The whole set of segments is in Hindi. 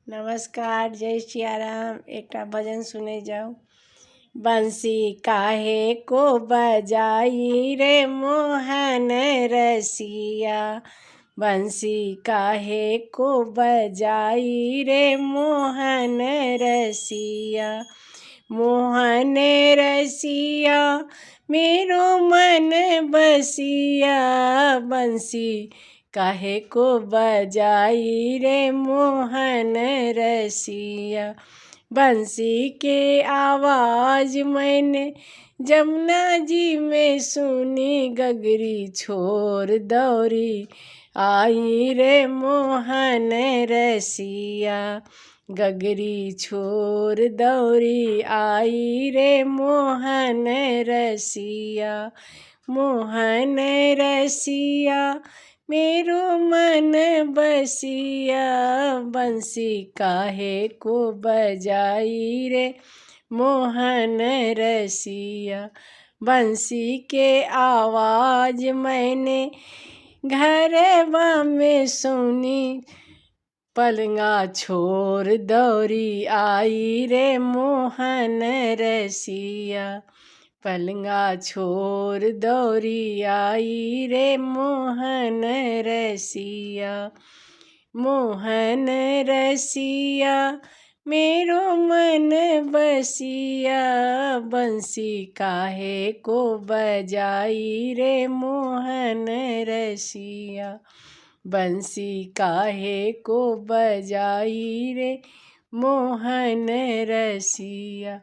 नमस्कार, जय सिया राम। एकटा भजन सुने जाओ। बंसी काहे को बजाई रे मोहन रसिया, बंसी काहे को बजाई रे मोहन रसिया। मोहन रसिया मेरो मन बसिया, बंसी काहे को बजाई रे मोहन रसिया। बंसी के आवाज मैंने जमुना जी में सुनी, गगरी छोर दौरी आई रे मोहन रसिया। गगरी छोर दौरी आई रे मोहन रसिया। मोहन रसिया मेरो मन बसिया, बंसी काहे को बजाई रे मोहन रसिया। बंसी के आवाज मैंने घरवा में सुनी, पलंगा छोर दौरी आई रे मोहन रसिया। पलंगा छोर दौरी आई रे मोहन रसिया। मोहन रसिया मेरो मन बसिया, बंसी काहे को बजाई रे मोहन रसिया। बंसी काहे को बजाई रे मोहन रसिया।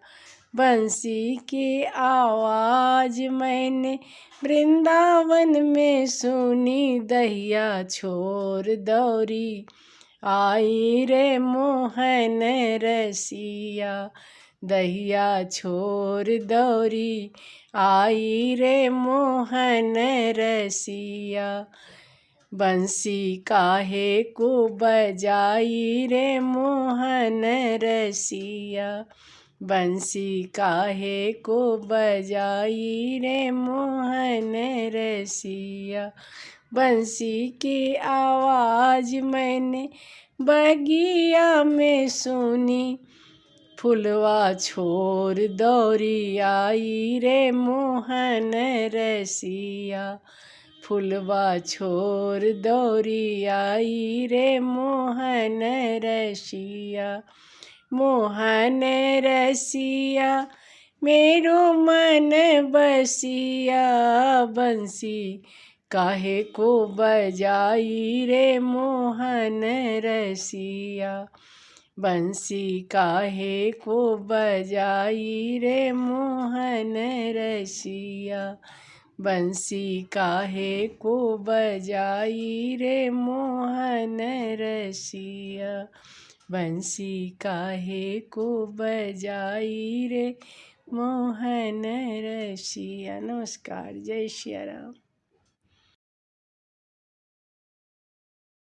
बंसी की आवाज मैंने वृंदावन में सुनी, दहिया छोर दौरी आई रे मोहन रसिया। दहिया छोर दौरी आई रे मोहन रसिया। बंसी काहे को बजाई रे मोहन रसिया। बंसी काहे को बजाई रे मोहन रसिया। बंसी की आवाज मैंने बगिया में सुनी, फुलवा छोर दौरी आई रे मोहन रसिया। फुलवा छोर दौरी आई रे मोहन रसिया। मोहन रसिया मेरो मन बसिया, बंसी काहे को बजाई रे मोहन रसिया। बंसी काहे को बजाई रे मोहन रसिया। बंसी काहे को बजाई रे मोहन रसिया। बंसी काहे को बजाई रे मोहन रसिया। नमस्कार, जय सिया राम।